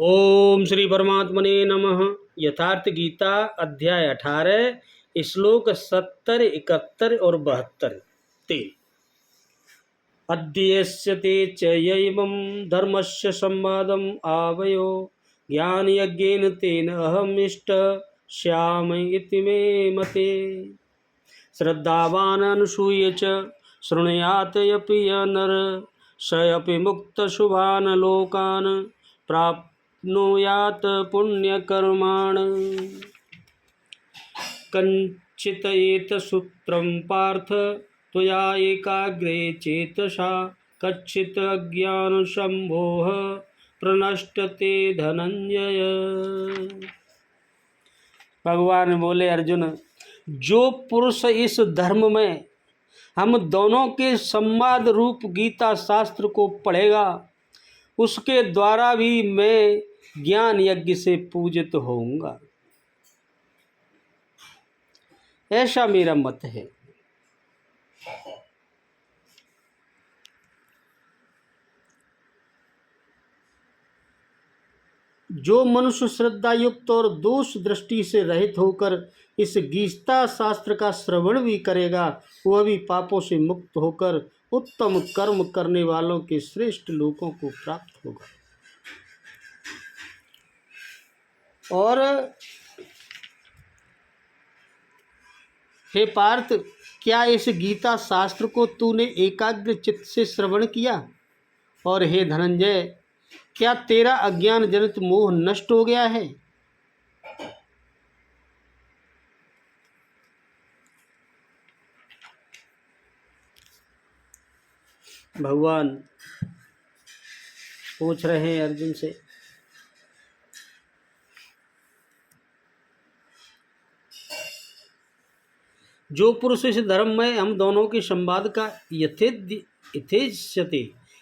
ओम श्री परमात्मने नमः। यथार्थ गीता अध्याय 18 श्लोक 70, 71 और 72। तीन अध्यस्यते च यैवं धर्मस्य संवादम् आवयो ज्ञान यज्ञेन तेन अहम इष्ट श्याम इति मे मते। श्रद्धावान अनुसूय च शृणुयात यपि य नर स अपि मुक्त शुभान लोकान प्राप्नुयात पुण्यकर्माण। कञ्चित् एतत्सूत्रं पार्थ त्वया एकाग्रे चेतसा कच्चित् अज्ञानसम्भोः प्रनष्टते धनंजय। भगवान बोले, अर्जुन, जो पुरुष इस धर्म में हम दोनों के संवाद रूप गीता शास्त्र को पढ़ेगा उसके द्वारा भी मैं ज्ञान यज्ञ से पूजित होऊंगा, ऐसा मेरा मत है। जो मनुष्य श्रद्धा युक्त और दोष दृष्टि से रहित होकर इस गीता शास्त्र का श्रवण भी करेगा वह भी पापों से मुक्त होकर उत्तम कर्म करने वालों के श्रेष्ठ लोकों को प्राप्त होगा। और हे पार्थ, क्या इस गीता शास्त्र को तूने एकाग्र चित्त से श्रवण किया? और हे धनंजय, क्या तेरा अज्ञान जनित मोह नष्ट हो गया है? भगवान पूछ रहे हैं अर्जुन से, जो पुरुष इस धर्म में हम दोनों के संवाद का यथेच्छते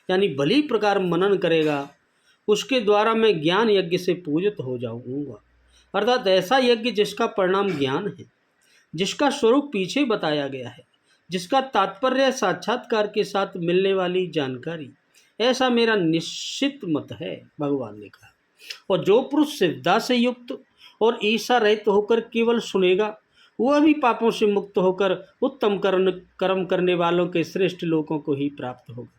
यानी भली प्रकार मनन करेगा उसके द्वारा मैं ज्ञान यज्ञ से पूजित हो जाऊंगा। अर्थात ऐसा यज्ञ जिसका परिणाम ज्ञान है, जिसका स्वरूप पीछे बताया गया है, जिसका तात्पर्य साक्षात्कार के साथ मिलने वाली जानकारी, ऐसा मेरा निश्चित मत है, भगवान ने कहा। और जो पुरुष श्रद्धा से युक्त और ईर्षा रहित होकर केवल सुनेगा वह भी पापों से मुक्त होकर उत्तम कर्म करने वालों के श्रेष्ठ लोगों को ही प्राप्त होगा।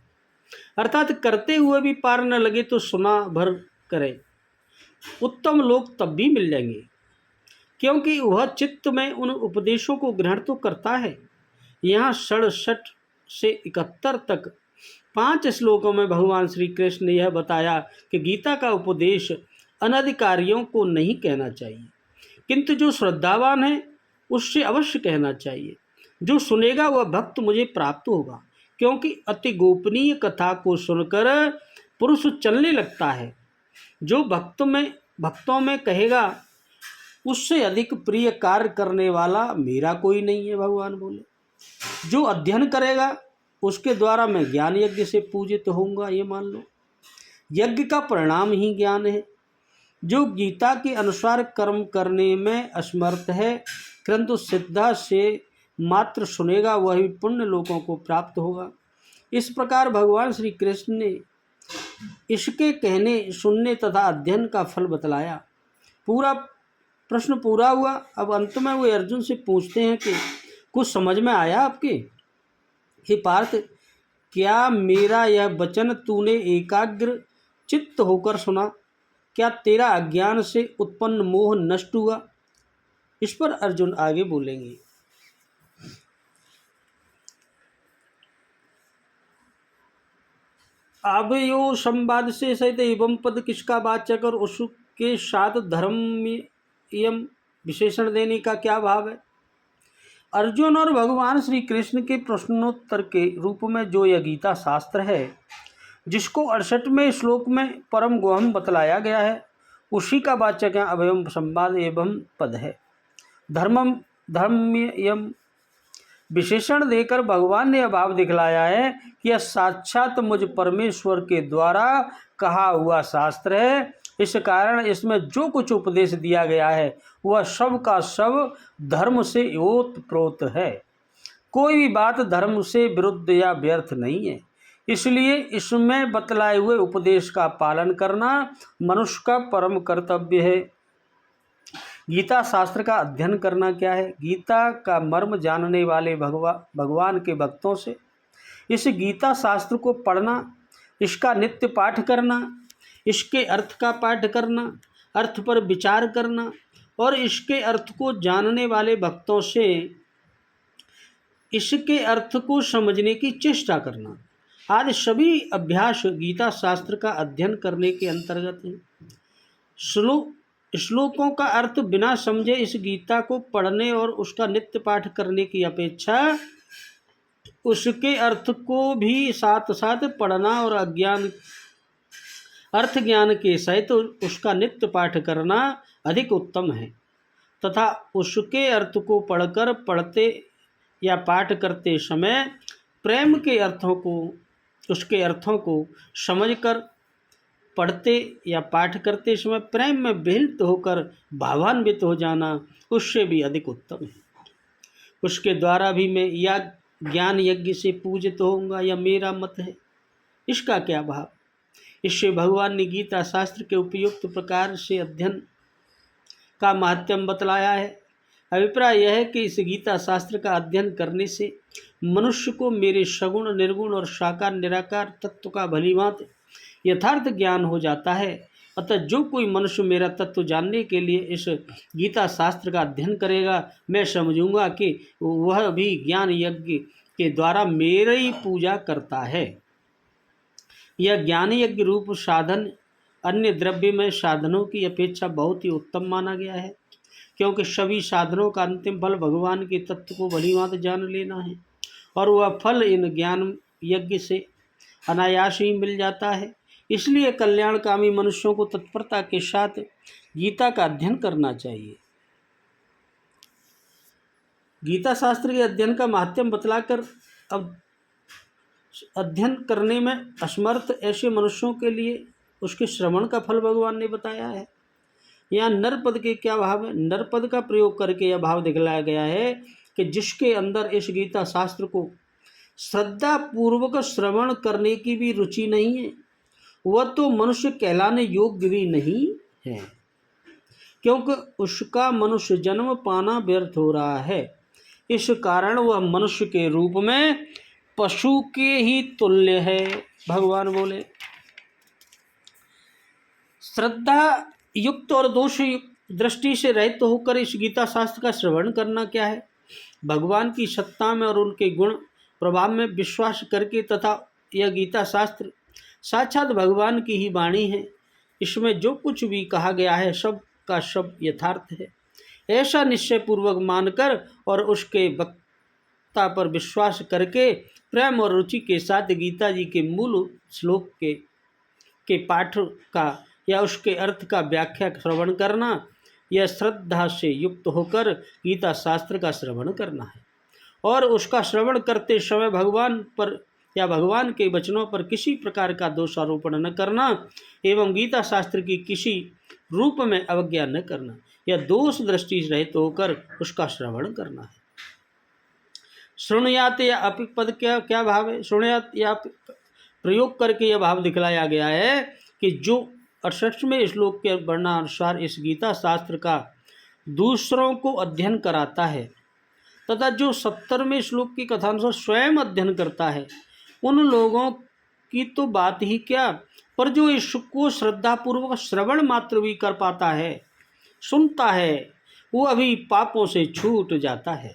अर्थात करते हुए भी पार न लगे तो सुना भर करे, उत्तम लोग तब भी मिल जाएंगे, क्योंकि वह चित्त में उन उपदेशों को ग्रहण तो करता है। यहाँ 67 से 71 तक 5 श्लोकों में भगवान श्री कृष्ण ने यह बताया कि गीता का उपदेश अनधिकारियों को नहीं कहना चाहिए, किंतु जो श्रद्धावान है उससे अवश्य कहना चाहिए। जो सुनेगा वह भक्त मुझे प्राप्त होगा, क्योंकि अति गोपनीय कथा को सुनकर पुरुष चलने लगता है। जो भक्तों में कहेगा उससे अधिक प्रिय कार्य करने वाला मेरा कोई नहीं है, भगवान बोले। जो अध्ययन करेगा उसके द्वारा मैं ज्ञान यज्ञ से पूजित होऊंगा, ये मान लो। यज्ञ का परिणाम ही ज्ञान है। जो गीता के अनुसार कर्म करने में असमर्थ है किंतु श्रद्धा से मात्र सुनेगा वह भी पुण्य लोगों को प्राप्त होगा। इस प्रकार भगवान श्री कृष्ण ने इसके कहने, सुनने तथा अध्ययन का फल बतलाया। पूरा प्रश्न पूरा हुआ। अब अंत में वो अर्जुन से पूछते हैं कि कुछ समझ में आया आपके? हे पार्थ, क्या मेरा यह वचन तूने एकाग्र चित्त होकर सुना? क्या तेरा अज्ञान से उत्पन्न मोह नष्ट हुआ? इस पर अर्जुन आगे बोलेंगे। अब यो संवाद से सहित एवं पद किसका वाचक और उसके साथ धर्म विशेषण देने का क्या भाव है? अर्जुन और भगवान श्री कृष्ण के प्रश्नोत्तर के रूप में जो यह गीता शास्त्र है, जिसको 68वें श्लोक में परम गुहम बतलाया गया है, उसी का वाचक है अभयम संवाद एवं पद है। धर्म्ययम विशेषण देकर भगवान ने यह भाव दिखलाया है कि यह साक्षात मुझ परमेश्वर के द्वारा कहा हुआ शास्त्र है। इस कारण इसमें जो कुछ उपदेश दिया गया है वह सब का सब धर्म से ओत प्रोत है। कोई भी बात धर्म से विरुद्ध या व्यर्थ नहीं है। इसलिए इसमें बतलाए हुए उपदेश का पालन करना मनुष्य का परम कर्तव्य है। गीता शास्त्र का अध्ययन करना क्या है? गीता का मर्म जानने वाले भगवान के भक्तों से इस गीता शास्त्र को पढ़ना, इसका नित्य पाठ करना, इसके अर्थ का पाठ करना, अर्थ पर विचार करना और इसके अर्थ को जानने वाले भक्तों से इसके अर्थ को समझने की चेष्टा करना आदि सभी अभ्यास गीता शास्त्र का अध्ययन करने के अंतर्गत हैं। श्लोकों का अर्थ बिना समझे इस गीता को पढ़ने और उसका नित्य पाठ करने की अपेक्षा उसके अर्थ को भी साथ साथ पढ़ना और अर्थ ज्ञान के सहित उसका नित्य पाठ करना अधिक उत्तम है तथा उसके अर्थ को पढ़कर पढ़ते या पाठ करते समय प्रेम के उसके अर्थों को समझकर पढ़ते या पाठ करते समय प्रेम में विहित होकर भावान्वित हो जाना उससे भी अधिक उत्तम है। उसके द्वारा भी मैं या ज्ञान यज्ञ से पूजित होऊंगा, यह मेरा मत है। इसका क्या भाव? इससे भगवान ने गीता शास्त्र के उपयुक्त प्रकार से अध्ययन का महत्व बतलाया है। अभिप्राय यह है कि इस गीता शास्त्र का अध्ययन करने से मनुष्य को मेरे सगुण, निर्गुण और साकार निराकार तत्व का भलीभांति यथार्थ ज्ञान हो जाता है। अतः जो कोई मनुष्य मेरा तत्व जानने के लिए इस गीता शास्त्र का अध्ययन करेगा, मैं समझूंगा कि वह भी ज्ञान यज्ञ के द्वारा मेरी पूजा करता है। यह ज्ञान यज्ञ रूप साधन अन्य द्रव्यमय साधनों की अपेक्षा बहुत ही उत्तम माना गया है, क्योंकि सभी साधनों का अंतिम फल भगवान के तत्व को भलीभांति जान लेना है और वह फल इन ज्ञान यज्ञ से अनायास ही मिल जाता है। इसलिए कल्याणकामी मनुष्यों को तत्परता के साथ गीता का अध्ययन करना चाहिए। गीता शास्त्र के अध्ययन का महत्व बतलाकर अब अध्ययन करने में असमर्थ ऐसे मनुष्यों के लिए उसके श्रवण का फल भगवान ने बताया है। यहाँ नरपद के क्या भाव है? नरपद का प्रयोग करके यह भाव दिखलाया गया है कि जिसके अंदर इस गीता शास्त्र को श्रद्धा पूर्वक श्रवण करने की भी रुचि नहीं है, वह तो मनुष्य कहलाने योग्य भी नहीं है, क्योंकि उसका मनुष्य जन्म पाना व्यर्थ हो रहा है। इस कारण वह मनुष्य के रूप में पशु के ही तुल्य है। भगवान बोले, श्रद्धा युक्त और दोष युक्त दृष्टि से रहित होकर इस गीता शास्त्र का श्रवण करना क्या है? भगवान की सत्ता में और उनके गुण प्रभाव में विश्वास करके तथा यह गीता शास्त्र साक्षात भगवान की ही वाणी है, इसमें जो कुछ भी कहा गया है सब का सब यथार्थ है, ऐसा निश्चय पूर्वक मानकर और उसके वक्ता पर विश्वास करके प्रेम और रुचि के साथ गीता जी के मूल श्लोक के पाठ का या उसके अर्थ का व्याख्या श्रवण करना, यह श्रद्धा से युक्त होकर गीता शास्त्र का श्रवण करना है और उसका श्रवण करते समय भगवान पर या भगवान के वचनों पर किसी प्रकार का दोषारोपण न करना एवं गीता शास्त्र की किसी रूप में अवज्ञा न करना, यह दोष दृष्टि रहित होकर उसका श्रवण करना है। शृणुयात या अपिपद क्या भाव है? शृणुयात या प्रयोग करके यह भाव दिखलाया गया है कि जो 68वें श्लोक के वर्णानुसार इस गीता शास्त्र का दूसरों को अध्ययन कराता है तथा जो 70वें श्लोक की कथानुसार स्वयं अध्ययन करता है, उन लोगों की तो बात ही क्या, पर जो इसको श्रद्धापूर्वक श्रवण मात्र भी कर पाता है, सुनता है, वो अभी पापों से छूट जाता है।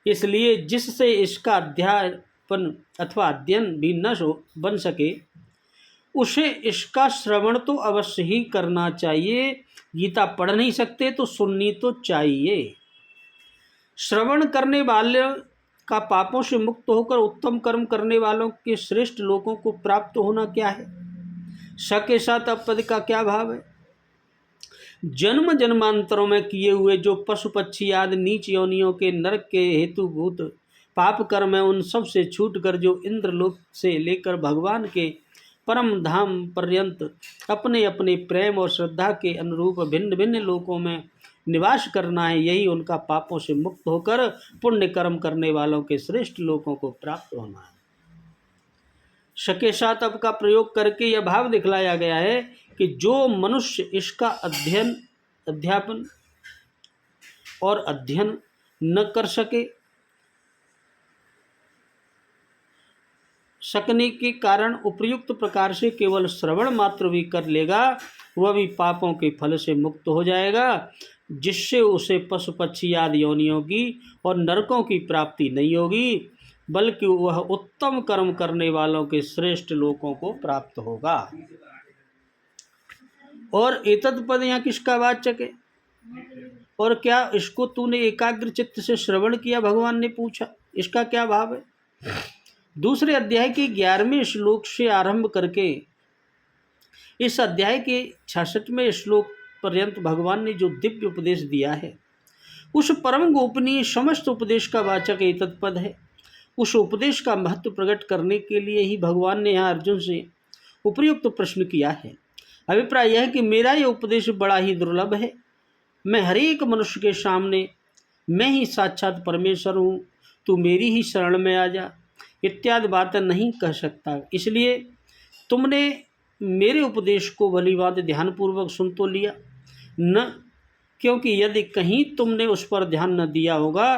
इसलिए जिससे इसका अध्यापन अथवा अध्ययन भी न बन सके, उसे इसका श्रवण तो अवश्य ही करना चाहिए। गीता पढ़ नहीं सकते तो सुननी तो चाहिए। श्रवण करने वाले का पापों से मुक्त होकर उत्तम कर्म करने वालों के श्रेष्ठ लोगों को प्राप्त होना क्या है? स के साथ अपद का क्या भाव है? जन्म जन्मांतरों में किए हुए जो पशु पक्षी आदि नीच योनियों के नरक के हेतुभूत पाप कर्म है, उन सब से छूटकर जो इंद्रलोक से लेकर भगवान के परम धाम पर्यंत अपने अपने प्रेम और श्रद्धा के अनुरूप भिन्न भिन्न लोकों में निवास करना है, यही उनका पापों से मुक्त होकर पुण्य कर्म करने वालों के श्रेष्ठ लोकों को प्राप्त होना है। श के साथ अब का प्रयोग करके यह भाव दिखलाया गया है कि जो मनुष्य इसका अध्यापन और अध्ययन न कर सकने के कारण उपयुक्त प्रकार से केवल श्रवण मात्र भी कर लेगा, वह भी पापों के फल से मुक्त हो जाएगा, जिससे उसे पशु पक्षी आदि योनियों की और नरकों की प्राप्ति नहीं होगी, बल्कि वह उत्तम कर्म करने वालों के श्रेष्ठ लोकों को प्राप्त होगा। और एतद पद यहाँ किसका वाचक है? और क्या इसको तूने एकाग्र चित्त से श्रवण किया? भगवान ने पूछा। इसका क्या भाव है? दूसरे अध्याय के 11वें श्लोक से आरंभ करके इस अध्याय के 66वें श्लोक पर्यंत भगवान ने जो दिव्य उपदेश दिया है, उस परम गोपनीय समस्त उपदेश का वाचक एतत् पद है। उस उपदेश का महत्व प्रकट करने के लिए ही भगवान ने यहाँ अर्जुन से उपयुक्त प्रश्न किया है। अभिप्राय यह है कि मेरा ये उपदेश बड़ा ही दुर्लभ है। मैं हर एक मनुष्य के सामने मैं ही साक्षात परमेश्वर हूँ, तू मेरी ही शरण में आ जा इत्यादि बातें नहीं कह सकता। इसलिए तुमने मेरे उपदेश को भलीभांति ध्यानपूर्वक सुन तो लिया न, क्योंकि यदि कहीं तुमने उस पर ध्यान न दिया होगा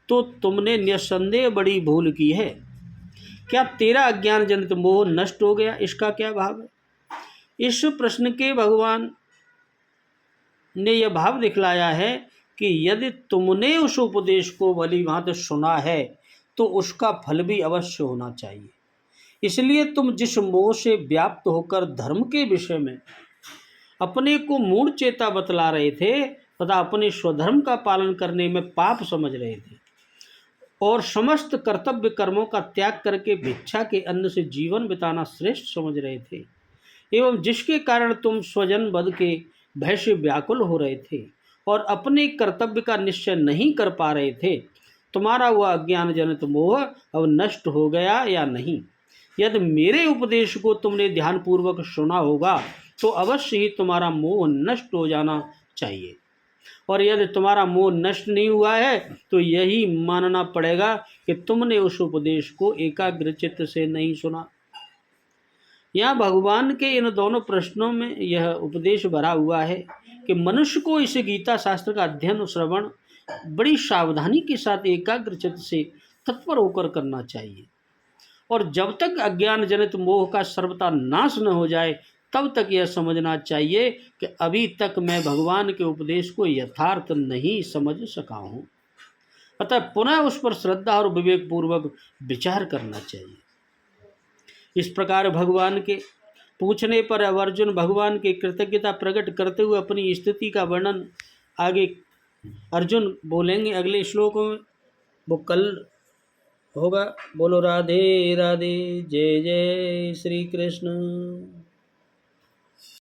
तो तुमने निस्संदेह बड़ी भूल की है। क्या तेरा अज्ञान जनित मोह नष्ट हो गया? इसका क्या भाव है? इस प्रश्न के भगवान ने यह भाव दिखलाया है कि यदि तुमने उस उपदेश को भलीभांति सुना है तो उसका फल भी अवश्य होना चाहिए। इसलिए तुम जिस मोह से व्याप्त होकर धर्म के विषय में अपने को मूढ़ चेता बतला रहे थे तथा अपने स्वधर्म का पालन करने में पाप समझ रहे थे और समस्त कर्तव्य कर्मों का त्याग करके भिक्षा के अन्न से जीवन बिताना श्रेष्ठ समझ रहे थे, एवं जिसके कारण तुम स्वजन वध के भय से व्याकुल हो रहे थे और अपने कर्तव्य का निश्चय नहीं कर पा रहे थे, तुम्हारा वह अज्ञान जनित मोह अब नष्ट हो गया या नहीं? यदि मेरे उपदेश को तुमने ध्यानपूर्वक सुना होगा तो अवश्य ही तुम्हारा मोह नष्ट हो जाना चाहिए। और यदि तुम्हारा मोह नष्ट नहीं हुआ है तो यही मानना पड़ेगा कि तुमने उस उपदेश को एकाग्र चित्त से नहीं सुना। यहाँ भगवान के इन दोनों प्रश्नों में यह उपदेश भरा हुआ है कि मनुष्य को इस गीता शास्त्र का अध्ययन और श्रवण बड़ी सावधानी के साथ एकाग्र चित्त से तत्पर होकर करना चाहिए, और जब तक अज्ञान जनित मोह का सर्वथा नाश न हो जाए तब तक यह समझना चाहिए कि अभी तक मैं भगवान के उपदेश को यथार्थ नहीं समझ सका हूँ। अतः पुनः उस पर श्रद्धा और विवेक पूर्वक विचार करना चाहिए। इस प्रकार भगवान के पूछने पर अर्जुन भगवान की कृतज्ञता प्रकट करते हुए अपनी स्थिति का वर्णन आगे अर्जुन बोलेंगे अगले श्लोकों में, वो कल होगा। बोलो राधे राधे, जय जय श्री कृष्ण।